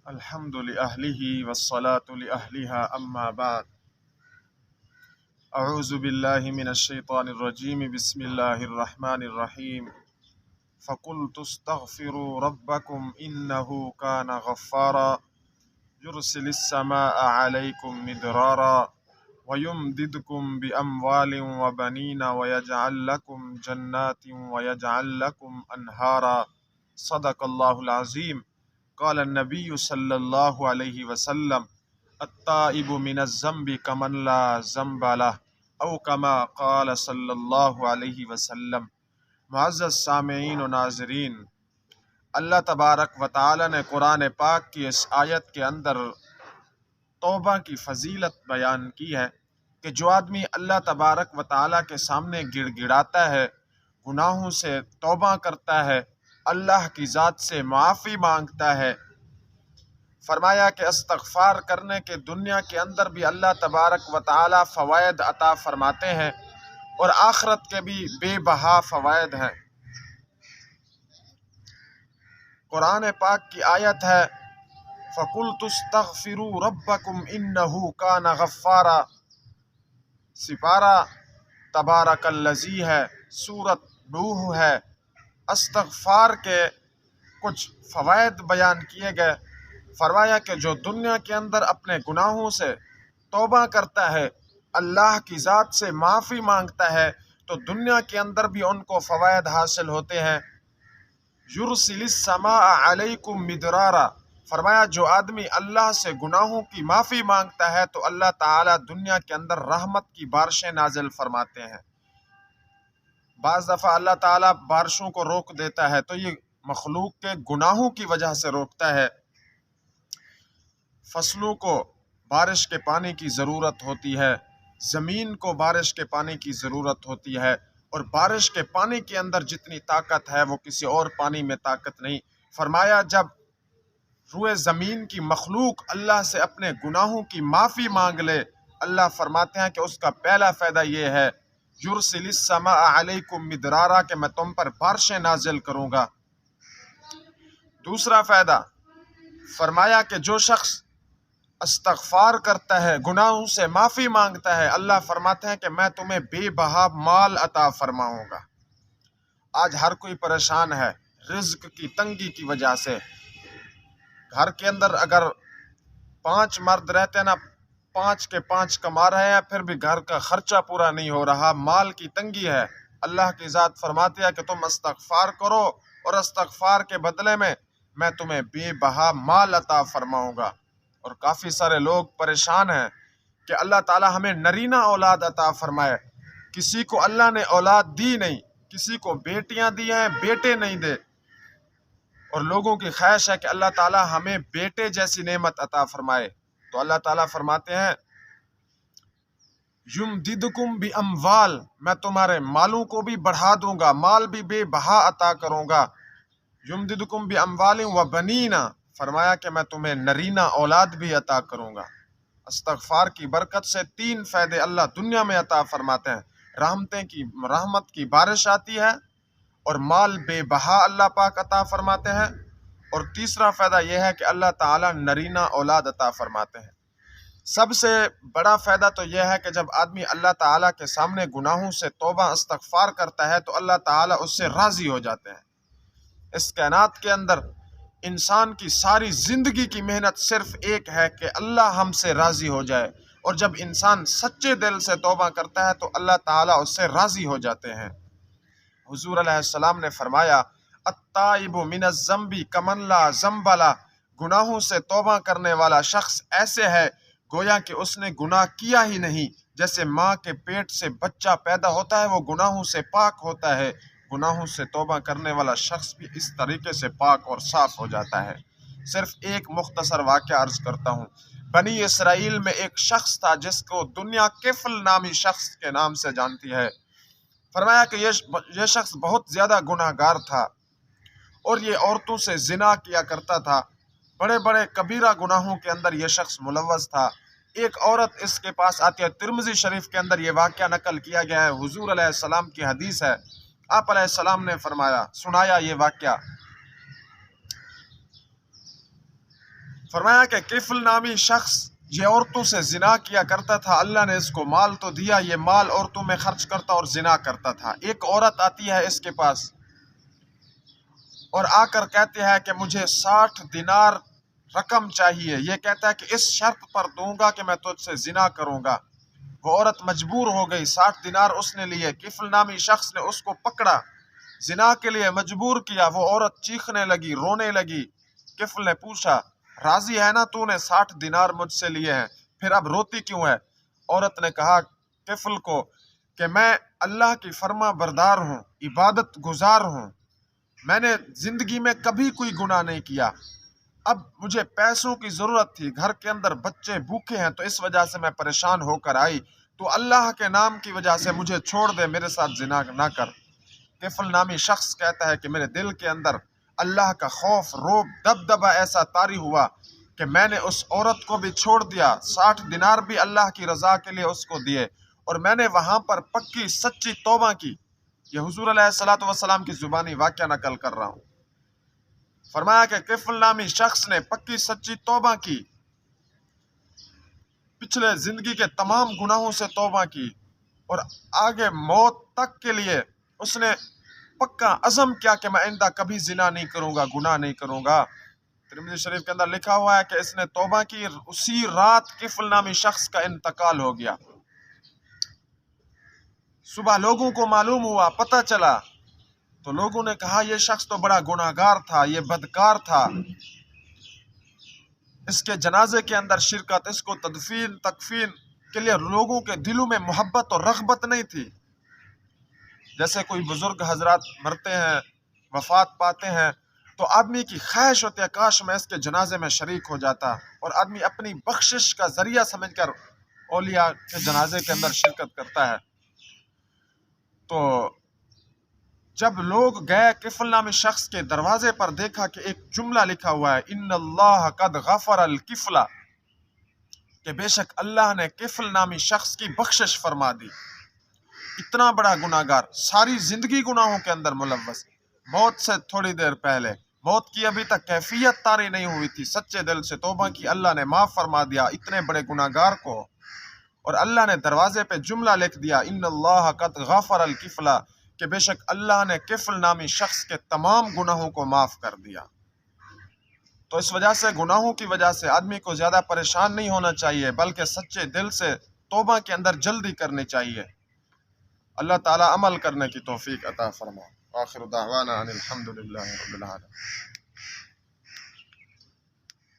الحمد لأهله والصلاة لأهلها أما بعد أعوذ بالله من الشيطان الرجيم بسم الله الرحمن الرحيم فقلت استغفروا ربكم إنه كان غفارا يرسل السماء عليكم مدرارا ويمددكم بأموال وبنين ويجعل لكم جنات ويجعل لكم أنهارا صدق الله العظيم قال النبی صلی اللہ علیہ وسلم التائب من الذنب کمن لا ذنب له او کما قال صلی اللہ علیہ وسلم۔ معزز سامعین و ناظرین، اللہ تبارک و تعالی نے قرآن پاک کی اس آیت کے اندر توبہ کی فضیلت بیان کی ہے کہ جو آدمی اللہ تبارک و تعالی کے سامنے گڑ گڑاتا ہے، گناہوں سے توبہ کرتا ہے، اللہ کی ذات سے معافی مانگتا ہے، فرمایا کہ استغفار کرنے کے دنیا کے اندر بھی اللہ تبارک و تعالی فوائد عطا فرماتے ہیں اور آخرت کے بھی بے بہا فوائد ہیں۔ قرآن پاک کی آیت ہے فَقُلْتُ اسْتَغْفِرُوا رَبَّكُمْ إِنَّهُ كَانَ غَفَّارًا، سپارہ تبارک الذی ہے، سورۃ نوح ہے۔ استغفار کے کچھ فوائد بیان کیے گئے، فرمایا کہ جو دنیا کے اندر اپنے گناہوں سے توبہ کرتا ہے، اللہ کی ذات سے معافی مانگتا ہے، تو دنیا کے اندر بھی ان کو فوائد حاصل ہوتے ہیں۔ یرسل السماء علیکم مدرارا، فرمایا جو آدمی اللہ سے گناہوں کی معافی مانگتا ہے تو اللہ تعالیٰ دنیا کے اندر رحمت کی بارشیں نازل فرماتے ہیں۔ بعض دفعہ اللہ تعالیٰ بارشوں کو روک دیتا ہے تو یہ مخلوق کے گناہوں کی وجہ سے روکتا ہے۔ فصلوں کو بارش کے پانی کی ضرورت ہوتی ہے، زمین کو بارش کے پانی کی ضرورت ہوتی ہے، اور بارش کے پانی کے اندر جتنی طاقت ہے وہ کسی اور پانی میں طاقت نہیں۔ فرمایا جب روئے زمین کی مخلوق اللہ سے اپنے گناہوں کی معافی مانگ لے، اللہ فرماتے ہیں کہ اس کا پہلا فائدہ یہ ہے یرسل السماء علیکم مدرارا، کہ میں تم پر بارشیں نازل کروں گا۔ دوسرا فائدہ فرمایا کہ جو شخص استغفار کرتا ہے، گناہوں سے معافی مانگتا ہے، اللہ فرماتے ہیں کہ میں تمہیں بے بہا مال عطا فرماؤں گا۔ آج ہر کوئی پریشان ہے رزق کی تنگی کی وجہ سے۔ گھر کے اندر اگر 5 مرد رہتے ہیں نا، 5 کے 5 کما رہے ہیں، پھر بھی گھر کا خرچہ پورا نہیں ہو رہا، مال کی تنگی ہے۔ اللہ کی ذات فرماتی ہے کہ تم استغفار کرو اور استغفار کے بدلے میں تمہیں بے بہا مال عطا فرماؤں گا۔ اور کافی سارے لوگ پریشان ہیں کہ اللہ تعالی ہمیں نرینہ اولاد عطا فرمائے۔ کسی کو اللہ نے اولاد دی نہیں، کسی کو بیٹیاں دی ہیں، بیٹے نہیں دے، اور لوگوں کی خواہش ہے کہ اللہ تعالی ہمیں بیٹے جیسی نعمت عطا فرمائے۔ تو اللہ تعالیٰ فرماتے ہیں یمددکم باموال، میں تمہارے مالوں کو بھی بڑھا دوں گا، مال بھی بے بہا عطا کروں گا۔ یمددکم باموال وبنین، فرمایا کہ میں تمہیں نرینہ اولاد بھی عطا کروں گا۔ استغفار کی برکت سے 3 فائدے اللہ دنیا میں عطا فرماتے ہیں۔ رحمت کی بارش آتی ہے، اور مال بے بہا اللہ پاک عطا فرماتے ہیں، اور تیسرا فائدہ یہ ہے کہ اللہ تعالیٰ نرینہ اولاد عطا فرماتے ہیں۔ سب سے بڑا فائدہ تو یہ ہے کہ جب آدمی اللہ تعالیٰ کے سامنے گناہوں سے توبہ استغفار کرتا ہے تو اللہ تعالیٰ اس سے راضی ہو جاتے ہیں۔ اس کائنات کے اندر انسان کی ساری زندگی کی محنت صرف ایک ہے کہ اللہ ہم سے راضی ہو جائے، اور جب انسان سچے دل سے توبہ کرتا ہے تو اللہ تعالیٰ اس سے راضی ہو جاتے ہیں۔ حضور علیہ السلام نے فرمایا التائب من الذنب کمن لا ذنب له، گناہوں سے توبہ کرنے والا شخص ایسے ہے گویا کہ اس نے گناہ کیا ہی نہیں۔ جیسے ماں کے پیٹ سے بچہ پیدا ہوتا ہے وہ گناہوں سے پاک ہوتا ہے، گناہوں سے توبہ کرنے والا شخص بھی اس طریقے سے پاک اور صاف ہو جاتا ہے۔ صرف ایک مختصر واقعہ عرض کرتا ہوں۔ بنی اسرائیل میں ایک شخص تھا جس کو دنیا کفل نامی شخص کے نام سے جانتی ہے۔ فرمایا کہ یہ شخص بہت زیادہ گناہ گار تھا، اور یہ عورتوں سے زنا کیا کرتا تھا، بڑے بڑے کبیرہ گناہوں کے اندر یہ شخص ملوث تھا۔ ایک عورت اس کے پاس آتی ہے، ترمذی شریف کے اندر یہ واقعہ نقل کیا گیا ہے، حضور علیہ السلام کی حدیث ہے۔ آپ علیہ السلام نے فرمایا، سنایا یہ واقعہ فرمایا کہ کفل نامی شخص یہ عورتوں سے زنا کیا کرتا تھا، اللہ نے اس کو مال تو دیا، یہ مال عورتوں میں خرچ کرتا اور زنا کرتا تھا۔ ایک عورت آتی ہے اس کے پاس اور آ کر کہتی ہے کہ مجھے 60 دینار رقم چاہیے، یہ کہتا ہے کہ اس شرط پر دوں گا کہ میں تجھ سے زنا کروں گا۔ وہ عورت مجبور ہو گئی، 60 دینار اس نے لیے، کفل نامی شخص نے اس کو پکڑا، زنا کے لیے مجبور کیا۔ وہ عورت چیخنے لگی، رونے لگی۔ کفل نے پوچھا راضی ہے نا تو نے 60 دینار مجھ سے لیے ہیں، پھر اب روتی کیوں ہے؟ عورت نے کہا کفل کو کہ میں اللہ کی فرما بردار ہوں، عبادت گزار ہوں، میں نے زندگی میں کبھی کوئی گناہ نہیں کیا، اب مجھے پیسوں کی ضرورت تھی، گھر کے اندر بچے بھوکے ہیں تو اس وجہ سے میں پریشان ہو کر آئی، تو اللہ کے نام کی وجہ سے مجھے چھوڑ دے، میرے ساتھ زنا نہ کر۔ کفل نامی شخص کہتا ہے کہ میرے دل کے اندر اللہ کا خوف، روب، دبدبہ ایسا طاری ہوا کہ میں نے اس عورت کو بھی چھوڑ دیا، 60 دینار بھی اللہ کی رضا کے لیے اس کو دیے، اور میں نے وہاں پر پکی سچی توبہ کی۔ یہ حضور علیہ الصلوۃ والسلام کی زبانی واقعہ نقل کر رہا ہوں۔ فرمایا کہ کفل نامی شخص نے پکی سچی توبہ کی، پچھلے زندگی کے تمام گناہوں سے توبہ کی، اور آگے موت تک کے لیے اس نے پکا عزم کیا کہ میں آئندہ کبھی زنا نہیں کروں گا، گناہ نہیں کروں گا۔ ترمذی شریف کے اندر لکھا ہوا ہے کہ اس نے توبہ کی، اسی رات کفل نامی شخص کا انتقال ہو گیا۔ صبح لوگوں کو معلوم ہوا، پتہ چلا، تو لوگوں نے کہا یہ شخص تو بڑا گناہگار تھا، یہ بدکار تھا، اس کے جنازے کے اندر شرکت، اس کو تکفین کے لیے لوگوں کے دلوں میں محبت اور رغبت نہیں تھی۔ جیسے کوئی بزرگ حضرات مرتے ہیں، وفات پاتے ہیں، تو آدمی کی خواہش ہوتی ہے کاش میں اس کے جنازے میں شریک ہو جاتا، اور آدمی اپنی بخشش کا ذریعہ سمجھ کر اولیاء کے جنازے کے اندر شرکت کرتا ہے۔ تو جب لوگ گئے کفل نامی شخص کے دروازے پر، دیکھا کہ ایک جملہ لکھا ہوا ہے ان اللہ قد غفر الکفل، کہ بے شک اللہ نے کفل نامی شخص کی بخشش فرما دی۔ اتنا بڑا گناہگار، ساری زندگی گناہوں کے اندر ملوث، موت سے تھوڑی دیر پہلے، موت کی ابھی تک کیفیت طاری نہیں ہوئی تھی، سچے دل سے توبہ کی، اللہ نے معاف فرما دیا اتنے بڑے گناہگار کو، اور اللہ نے دروازے پہ جملہ لکھ دیا ان اللہ قد غفر الکفل، کہ بے شک اللہ نے کفل نامی شخص کے تمام گناہوں کو معاف کر دیا۔ تو اس وجہ سے گناہوں کی وجہ سے آدمی کو زیادہ پریشان نہیں ہونا چاہیے، بلکہ سچے دل سے توبہ کے اندر جلدی کرنی چاہیے۔ اللہ تعالیٰ عمل کرنے کی توفیق عطا فرمائے۔ آخر دعوانا ان الحمد للہ رب العالمین۔